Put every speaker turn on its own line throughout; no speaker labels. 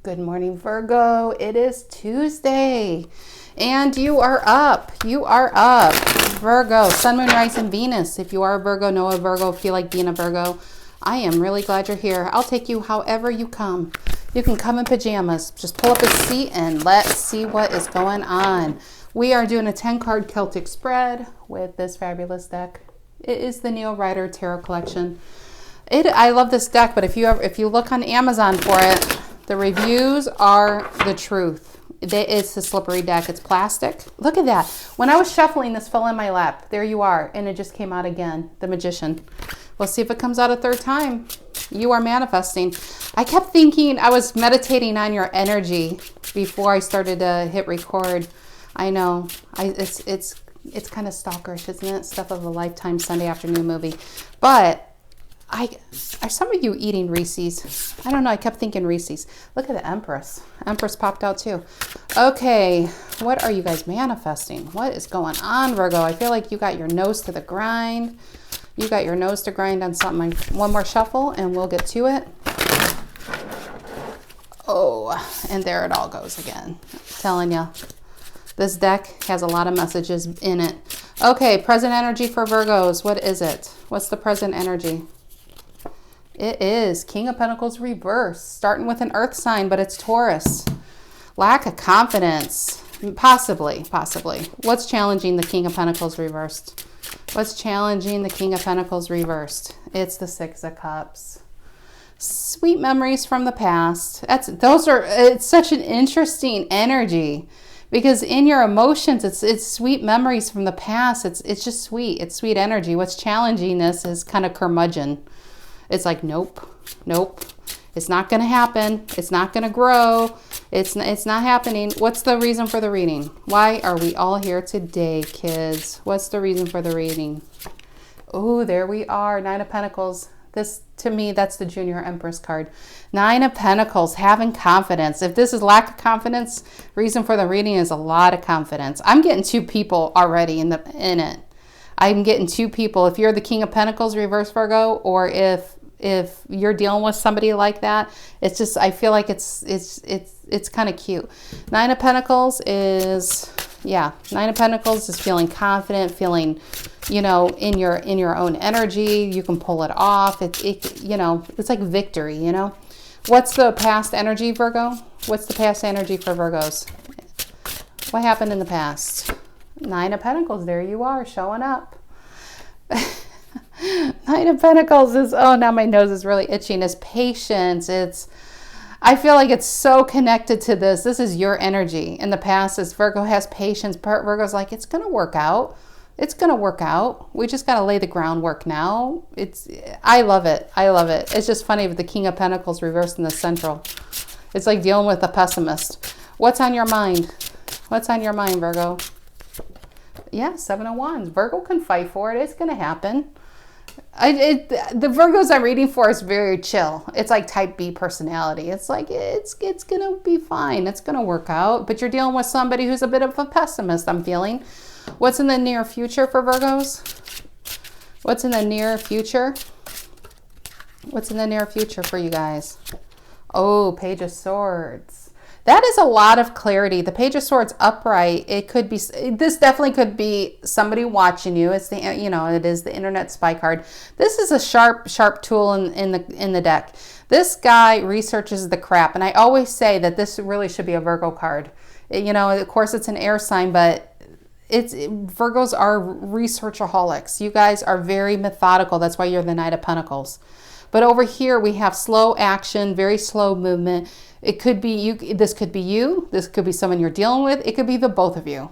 Good morning, Virgo. It is Tuesday and you are up. You are up. Virgo, Sun, Moon, Rising, Venus. If you are a Virgo, know a Virgo, feel like being a Virgo, I am really glad you're here. I'll take you however you come. You can come in pajamas. Just pull up a seat and let's see what is going on. We are doing a 10-card Celtic spread with this fabulous deck. It is the Neil Rider Tarot Collection. I love this deck, but if you look on Amazon for it, the reviews are the truth. It's a slippery deck. It's plastic. Look at that. When I was shuffling, this fell in my lap. There you are. And it just came out again. The Magician. We'll see if it comes out a third time. You are manifesting. I kept thinking, I was meditating on your energy before I started to hit record. I know. It's kind of stalkerish, isn't it? Stuff of a Lifetime Sunday afternoon movie. But are some of you eating Reese's? I don't know. I kept thinking Reese's. Look at the Empress. Empress popped out too. Okay. What are you guys manifesting? What is going on, Virgo? I feel like you got your nose to the grind. You got your nose to grind on something. One more shuffle and we'll get to it. Oh, and there it all goes again. I'm telling you. This deck has a lot of messages in it. Okay. Present energy for Virgos. What is it? What's the present energy? It is King of Pentacles reversed, starting with an earth sign, but it's Taurus. Lack of confidence, possibly. What's challenging the King of Pentacles reversed? What's challenging the King of Pentacles reversed? It's the Six of Cups. Sweet memories from the past. It's such an interesting energy because in your emotions, it's sweet memories from the past. It's just sweet. It's sweet energy. What's challenging this is kind of curmudgeon. It's like, nope, it's not going to happen. It's not going to grow. It's not happening. What's the reason for the reading? Why are we all here today, kids? What's the reason for the reading? Oh, there we are. Nine of Pentacles. This, to me, that's the Junior Empress card. Nine of Pentacles, having confidence. If this is lack of confidence, reason for the reading is a lot of confidence. I'm getting two people already in it. I'm getting two people. If you're the King of Pentacles reverse, Virgo, or if you're dealing with somebody like that, it's just, I feel like it's kind of cute. Nine of Pentacles is feeling confident, feeling, in your own energy. You can pull it off. It's like victory, What's the past energy, Virgo? What's the past energy for Virgos? What happened in the past? Nine of Pentacles, there you are, showing up. Nine of Pentacles is, oh, now my nose is really itching, is patience. I feel like it's so connected to this. This is your energy. In the past, as Virgo has patience, Virgo's like, it's going to work out. It's going to work out. We just got to lay the groundwork now. I love it. It's just funny with the King of Pentacles reversed in the central. It's like dealing with a pessimist. What's on your mind? What's on your mind, Virgo? Yeah, Seven of Wands. Virgo can fight for it. It's going to happen. The Virgos I'm reading for is very chill. It's like type B personality. It's like, it's going to be fine. It's going to work out. But you're dealing with somebody who's a bit of a pessimist, I'm feeling. What's in the near future for Virgos? What's in the near future? What's in the near future for you guys? Oh, Page of Swords. That is a lot of clarity. The Page of Swords upright. This definitely could be somebody watching you. It's it is the internet spy card. This is a sharp tool in the deck. This guy researches the crap. And I always say that this really should be a Virgo card. Of course it's an air sign, but Virgos are researchaholics. You guys are very methodical. That's why you're the Knight of Pentacles. But over here we have slow action, very slow movement. It could be you. This could be you. This could be someone you're dealing with. It could be the both of you.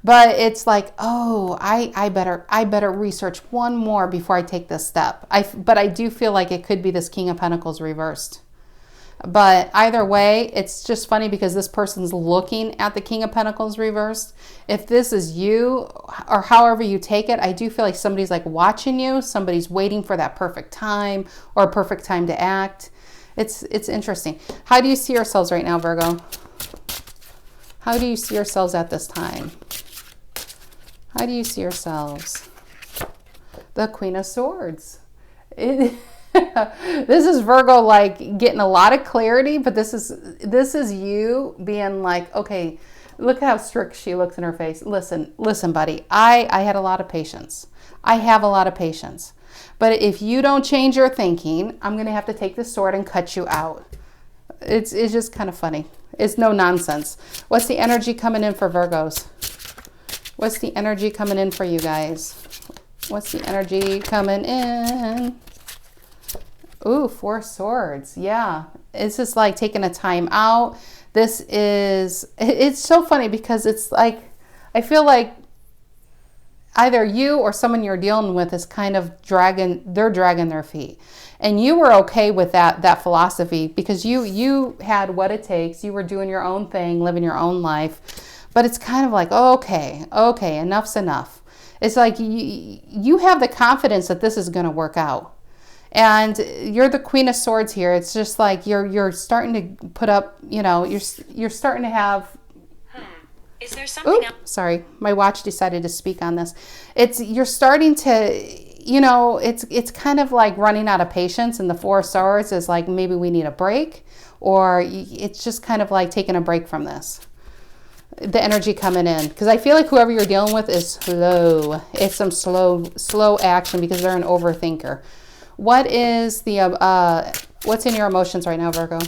But it's like, oh, I better research one more before I take this step. But I do feel like it could be this King of Pentacles reversed. But either way, it's just funny because this person's looking at the King of Pentacles reversed. If this is you, or however you take it, I do feel like somebody's like watching you. Somebody's waiting for that perfect time or a perfect time to act. It's interesting. How do you see yourselves right now, Virgo? How do you see yourselves at this time? How do you see yourselves? The Queen of Swords. This is Virgo like getting a lot of clarity, but this is you being like, okay, look how strict she looks in her face. Listen, buddy, I had a lot of patience. I have a lot of patience. But if you don't change your thinking, I'm going to have to take this sword and cut you out. It's just kind of funny. It's no nonsense. What's the energy coming in for Virgos? What's the energy coming in for you guys? What's the energy coming in? Ooh, 4 swords. Yeah. It's just like taking a time out. It's so funny because it's like, I feel like either you or someone you're dealing with is kind of dragging their feet. And you were okay with that philosophy because you had what it takes. You were doing your own thing, living your own life. But it's kind of like, oh, okay, enough's enough. It's like you have the confidence that this is going to work out. And you're the Queen of Swords here. It's just like you're starting to put up, you're starting to have...
Is there something else?
Sorry, my watch decided to speak on this. You're starting to, it's kind of like running out of patience, and the 4 swords is like maybe we need a break, or it's just kind of like taking a break from this. The energy coming in, because I feel like whoever you're dealing with is slow. It's some slow action because they're an overthinker. What is what's in your emotions right now, Virgo?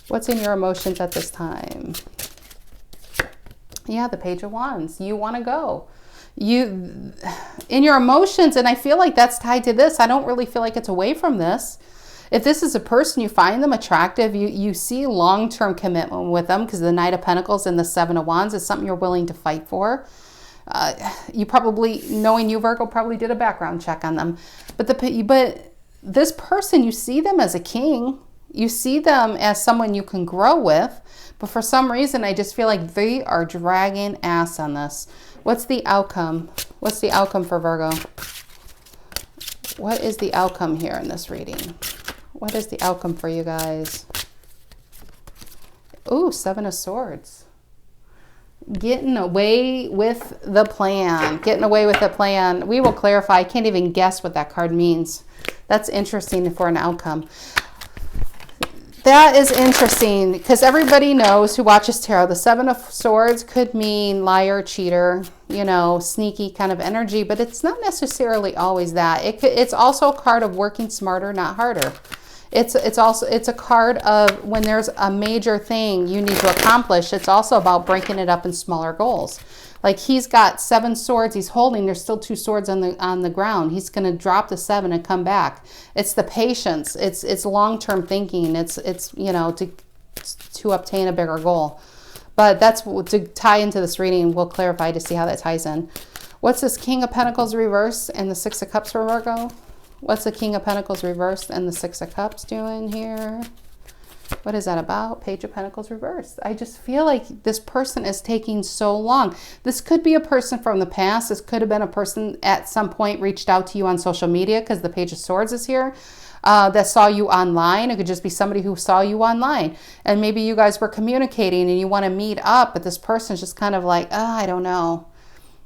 What's in your emotions at this time? Yeah, the Page of Wands. You want to go. In your emotions, and I feel like that's tied to this. I don't really feel like it's away from this. If this is a person, you find them attractive, you see long-term commitment with them, because the Knight of Pentacles and the 7 of Wands is something you're willing to fight for. You probably, knowing you, Virgo, probably did a background check on them. But this person, you see them as a king. You see them as someone you can grow with. But for some reason, I just feel like they are dragging ass on this. What's the outcome? What's the outcome for Virgo? What is the outcome here in this reading? What is the outcome for you guys? Ooh, 7 of Swords. Getting away with the plan. Getting away with the plan. We will clarify. I can't even guess what that card means. That's interesting for an outcome. That is interesting because everybody knows who watches tarot. The 7 of Swords could mean liar, cheater, sneaky kind of energy, but it's not necessarily always that. It's also a card of working smarter, not harder. It's a card of when there's a major thing you need to accomplish. It's also about breaking it up in smaller goals. Like he's got 7 swords he's holding. There's still 2 swords on the ground. He's going to drop the 7 and come back. It's the patience. It's long-term thinking. It's to obtain a bigger goal. But that's to tie into this reading. We'll clarify to see how that ties in. What's this King of Pentacles reversed and the 6 of Cups for Virgo? What's the King of Pentacles reversed and the 6 of Cups doing here? What is that about? Page of Pentacles reversed. I just feel like this person is taking so long. This could be a person from the past. This could have been a person at some point reached out to you on social media because the Page of Swords is here. That saw you online. It could just be somebody who saw you online. And maybe you guys were communicating and you want to meet up, but this person's just kind of like, I don't know.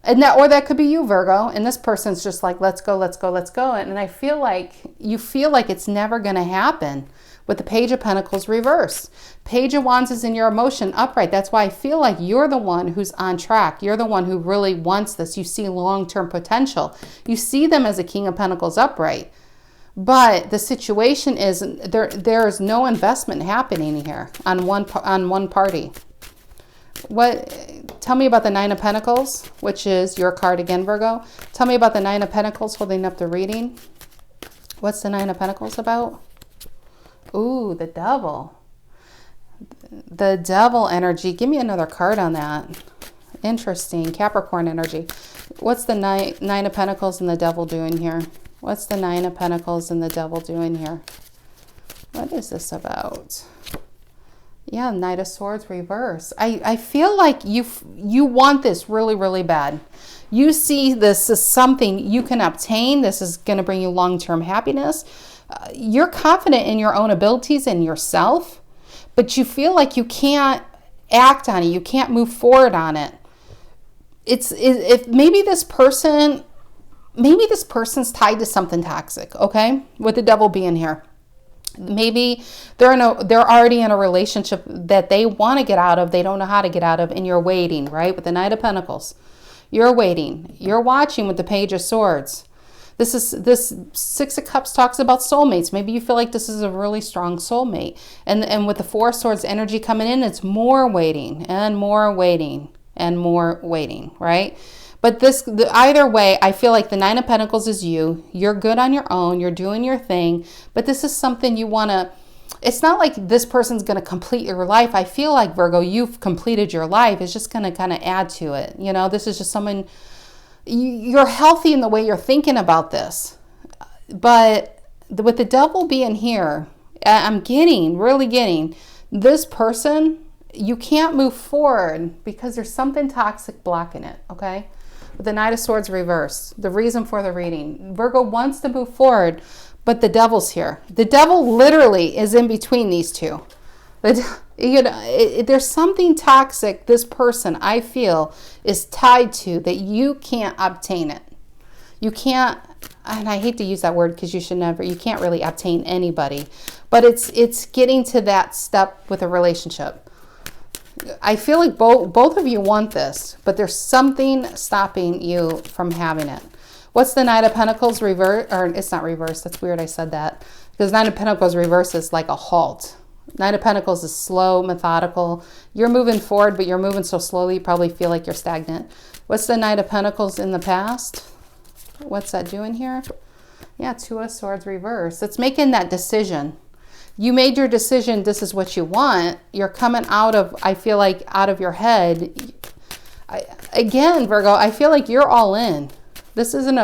Or that could be you, Virgo, and this person's just like, let's go. And I feel like you feel like it's never going to happen with the Page of Pentacles reversed. Page of Wands is in your emotion upright. That's why I feel like you're the one who's on track. You're the one who really wants this. You see long-term potential. You see them as a King of Pentacles upright. But the situation is there is no investment happening here on one party. Tell me about the 9 of Pentacles, which is your card again, Virgo. Tell me about the 9 of Pentacles holding up the reading. What's the 9 of Pentacles about? Ooh, the Devil. The Devil energy. Give me another card on that. Interesting. Capricorn energy. What's the 9 of Pentacles and the Devil doing here? What's the 9 of Pentacles and the Devil doing here? What is this about? Yeah, Knight of Swords reverse. I feel like you want this really, really bad. You see this as something you can obtain. This is going to bring you long-term happiness. You're confident in your own abilities and yourself, but you feel like you can't act on it. You can't move forward on it. If maybe this person maybe this person's tied to something toxic, okay? With the devil being here. Maybe they're already in a relationship that they want to get out of, they don't know how to get out of, and you're waiting, right? With the Knight of Pentacles. You're waiting. You're watching with the Page of Swords. This Six of Cups talks about soulmates. Maybe you feel like this is a really strong soulmate. And with the Four of Swords energy coming in, it's more waiting and more waiting and more waiting, right? But either way, I feel like the Nine of Pentacles is you. You're good on your own. You're doing your thing. But this is something you want to... It's not like this person's going to complete your life. I feel like, Virgo, you've completed your life. It's just going to kind of add to it. You know, this is just someone... You're healthy in the way you're thinking about this. But with the devil being here, I'm really getting this person, you can't move forward because there's something toxic blocking it, okay? With the Knight of Swords reversed, the reason for the reading. Virgo wants to move forward, but the devil's here. The devil literally is in between these two. There's something toxic this person, I feel, is tied to that you can't obtain it. You can't, and I hate to use that word because you can't really obtain anybody. But it's getting to that step with a relationship. I feel like both of you want this, but there's something stopping you from having it. What's the Knight of Pentacles reverse? Or it's not reverse. That's weird I said that. Because Knight of Pentacles reverse is like a halt. Knight of Pentacles is slow, methodical. You're moving forward, but you're moving so slowly you probably feel like you're stagnant. What's the Knight of Pentacles in the past? What's that doing here? Yeah, Two of Swords reverse. It's making that decision. You made your decision. This is what you want. You're coming out of, I feel like, out of your head. Again, Virgo, I feel like you're all in. This isn't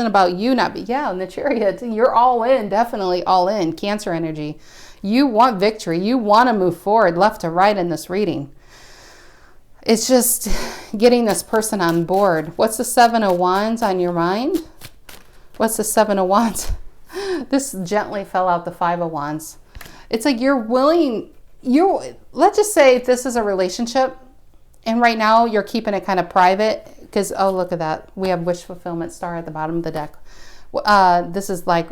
about you not be. Yeah, in the Chariot, you're all in, definitely all in. Cancer energy. You want victory. You want to move forward, left to right in this reading. It's just getting this person on board. What's the Seven of Wands on your mind? What's the Seven of Wands? This gently fell out the Five of Wands. It's like you're willing, let's just say if this is a relationship and right now you're keeping it kind of private because, oh, look at that. We have wish fulfillment star at the bottom of the deck. This is like,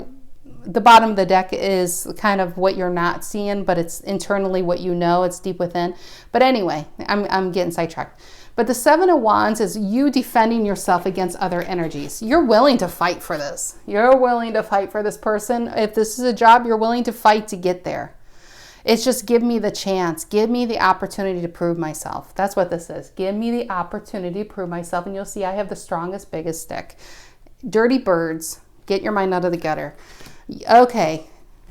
the bottom of the deck is kind of what you're not seeing, but it's internally what you know. It's deep within. But anyway, I'm getting sidetracked. But the Seven of Wands is you defending yourself against other energies. You're willing to fight for this. You're willing to fight for this person. If this is a job, you're willing to fight to get there. It's just give me the chance. Give me the opportunity to prove myself. That's what this is. Give me the opportunity to prove myself. And you'll see I have the strongest, biggest stick. Dirty birds. Get your mind out of the gutter. Okay.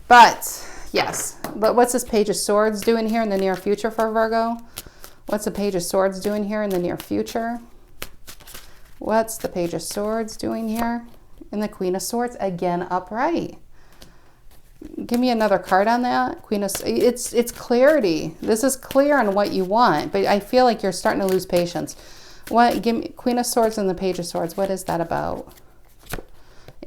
But, yes. But what's this Page of Swords doing here in the near future for Virgo? What's the Page of Swords doing here in the near future? What's the Page of Swords doing here? And the Queen of Swords, again, upright. Give me another card on that. Queen of, it's clarity. This is clear on what you want, but I feel like you're starting to lose patience. What? Give me Queen of Swords and the Page of Swords. What is that about?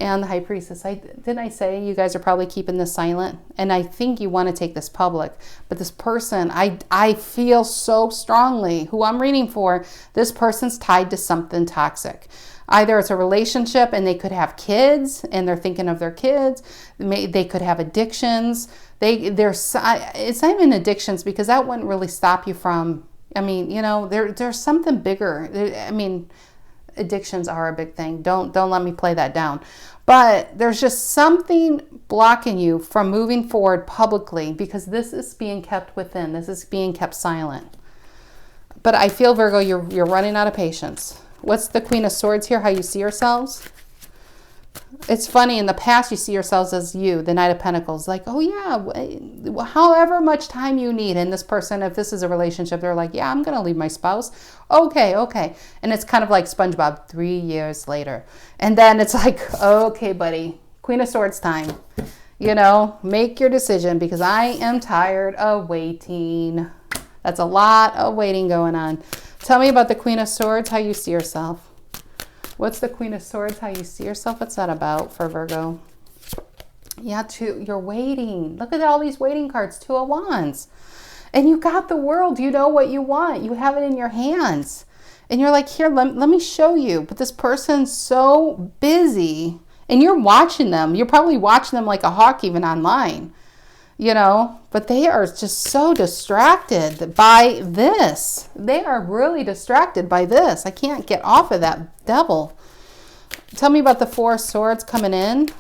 And the High Priestess. Didn't I say you guys are probably keeping this silent? And I think you want to take this public. But this person, I feel so strongly, who I'm reading for, this person's tied to something toxic. Either it's a relationship and they could have kids and they're thinking of their kids. They could have addictions. It's not even addictions because that wouldn't really stop you from, I mean, you know, there's something bigger. I mean, addictions are a big thing. Don't let me play that down. But there's just something blocking you from moving forward publicly because this is being kept within. This is being kept silent. But I feel, Virgo, you're running out of patience. What's the Queen of Swords here? How you see yourselves? It's funny, in the past you see yourselves as you, the Knight of Pentacles. Like, oh yeah, however much time you need. And this person, if this is a relationship, they're like, yeah, I'm going to leave my spouse. Okay. And it's kind of like SpongeBob 3 years later. And then it's like, okay, buddy, Queen of Swords time. You know, make your decision because I am tired of waiting. That's a lot of waiting going on. Tell me about the Queen of Swords, how you see yourself. What's the Queen of Swords, how you see yourself? What's that about for Virgo? Yeah, you're waiting. Look at all these waiting cards. Two of Wands. And you got the world. You know what you want. You have it in your hands. And you're like, here, let me show you. But this person's so busy, and you're watching them. You're probably watching them like a hawk even online, you know. But they are just so distracted by this. They are really distracted by this. I can't get off of that devil. Tell me about the Four of Swords coming in.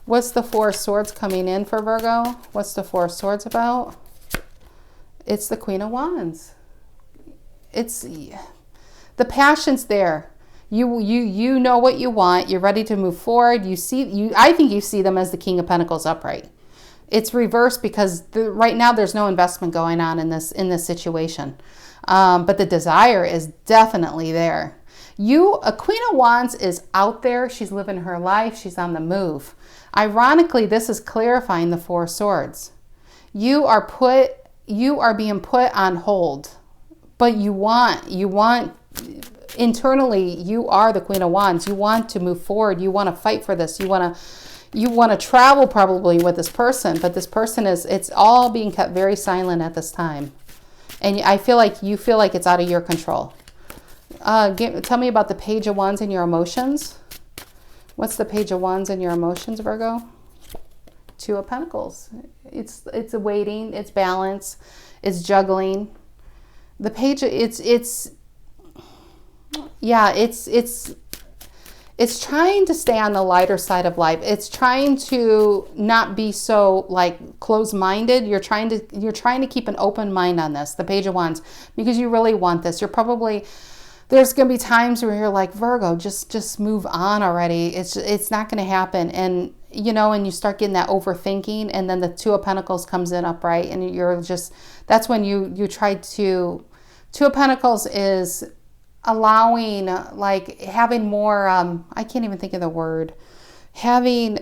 What's the Four of Swords coming in for Virgo? What's the Four of Swords about? It's the Queen of Wands. It's the passion's there. You know what you want. You're ready to move forward. I think you see them as the King of Pentacles upright. It's reversed because right now there's no investment going on in this situation. But the desire is definitely there. A Queen of Wands is out there. She's living her life. She's on the move. Ironically, this is clarifying the Four of Swords. You are being put on hold. But you want internally, you are the Queen of Wands. You want to move forward. You want to fight for this. You want to travel probably with this person, but this person it's all being kept very silent at this time. And you feel like it's out of your control. Tell me about the Page of Wands and your emotions. What's the Page of Wands and your emotions, Virgo? Two of Pentacles. It's waiting, it's balance, it's juggling. The page, it's trying to stay on the lighter side of life. It's trying to not be so like closed-minded. You're trying to keep an open mind on this, the Page of Wands, because you really want this. There's going to be times where you're like, Virgo, just move on already. It's not going to happen. And and you start getting that overthinking, and then the Two of Pentacles comes in upright, and that's when you try to. Two of Pentacles is allowing, like having more, I can't even think of the word, being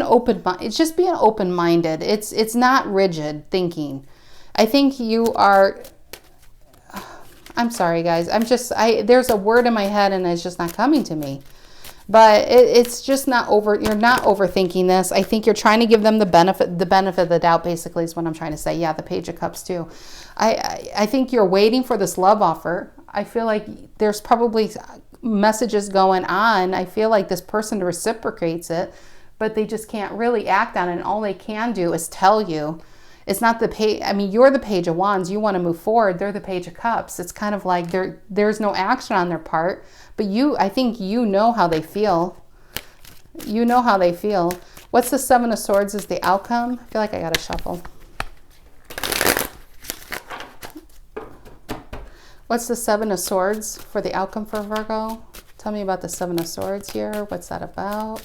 open, it's just being open-minded. It's not rigid thinking. I think you are, I'm sorry guys, there's a word in my head and it's just not coming to me. But it's just not you're not overthinking this. I think you're trying to give them the benefit of the doubt, basically, is what I'm trying to say. Yeah, the Page of Cups too. I think you're waiting for this love offer. I feel like there's probably messages going on. I feel like this person reciprocates it, but they just can't really act on it. And all they can do is tell you. It's not the page. I mean, you're the Page of Wands. You want to move forward. They're the Page of Cups. It's kind of like there's no action on their part. But I think you know how they feel. You know how they feel. What's the Seven of Swords is the outcome? I feel like I got to shuffle. What's the Seven of Swords for the outcome for Virgo? Tell me about the Seven of Swords here. What's that about?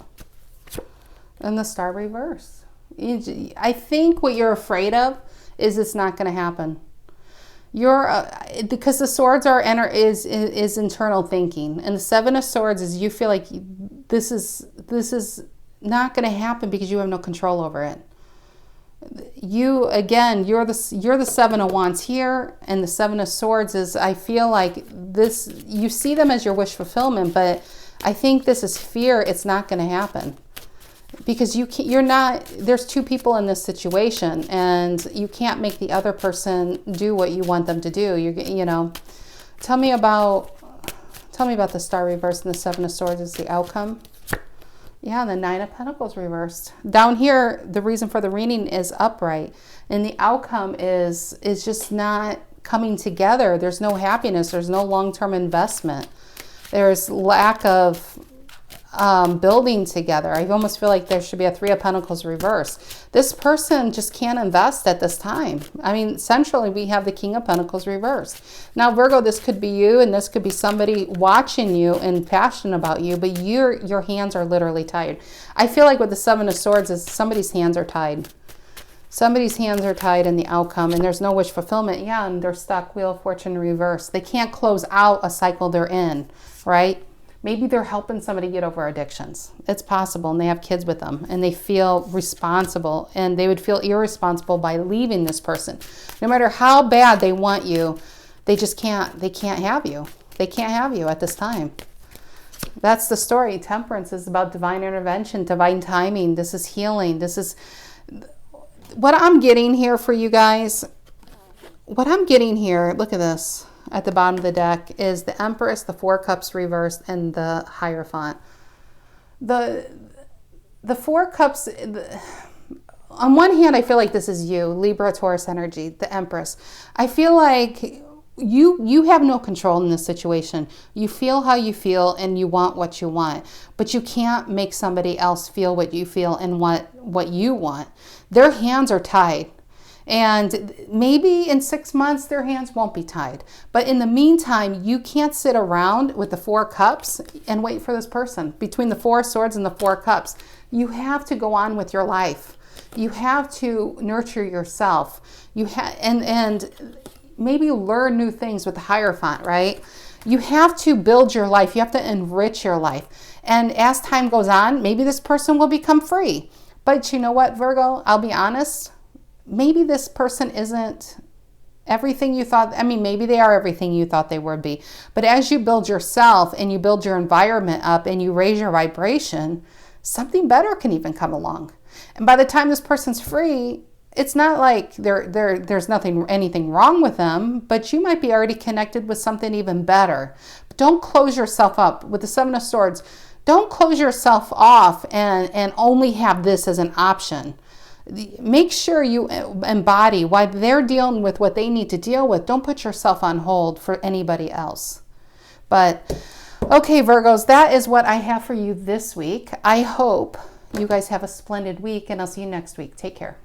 And the Star reverse. I think what you're afraid of is it's not going to happen. Because the swords is internal thinking, and the Seven of Swords is you feel like this is not going to happen because you have no control over it. You're the Seven of Wands here, and the Seven of Swords is, I feel like this, you see them as your wish fulfillment, but I think this is fear. It's not going to happen. Because there's two people in this situation, and you can't make the other person do what you want them to do. Tell me about the Star reversed and the Seven of Swords is the outcome. Yeah, the Nine of Pentacles reversed. Down here, the reason for the reading is upright, and the outcome is just not coming together. There's no happiness. There's no long-term investment. There's lack of building together. I almost feel like there should be a Three of Pentacles reverse. This person just can't invest at this time. I mean, centrally we have the King of Pentacles reversed. Now, Virgo, this could be you, and this could be somebody watching you and passionate about you, but your hands are literally tied. I feel like with the Seven of Swords is somebody's hands are tied. Somebody's hands are tied in the outcome, and there's no wish fulfillment. Yeah, and they're stuck. Wheel of Fortune reversed. They can't close out a cycle they're in, right? Maybe they're helping somebody get over addictions. It's possible, and they have kids with them, and they feel responsible, and they would feel irresponsible by leaving this person. No matter how bad they want you, they just can't. They can't have you. They can't have you at this time. That's the story. Temperance is about divine intervention, divine timing. This is healing. This is what I'm getting here for you guys. What I'm getting here, look at this. at the bottom of the deck is the Empress, the Four Cups reversed, and the Hierophant. The Four Cups, on one hand, I feel like this is you, Libra, Taurus energy, the Empress. I feel like you have no control in this situation. You feel how you feel and you want what you want, but you can't make somebody else feel what you feel and what you want. Their hands are tied. And maybe in 6 months, their hands won't be tied. But in the meantime, you can't sit around with the Four Cups and wait for this person. Between the Four Swords and the Four Cups, you have to go on with your life. You have to nurture yourself. And maybe learn new things with the Hierophant, right? You have to build your life. You have to enrich your life. And as time goes on, maybe this person will become free. But you know what, Virgo? I'll be honest. Maybe this person isn't everything you thought. I mean, maybe they are everything you thought they would be. But as you build yourself and you build your environment up and you raise your vibration, something better can even come along. And by the time this person's free, it's not like there's anything wrong with them, but you might be already connected with something even better. But don't close yourself up. With the Seven of Swords, don't close yourself off and only have this as an option. Make sure you embody why they're dealing with what they need to deal with. Don't put yourself on hold for anybody else. But, okay, Virgos, that is what I have for you this week. I hope you guys have a splendid week, and I'll see you next week. Take care.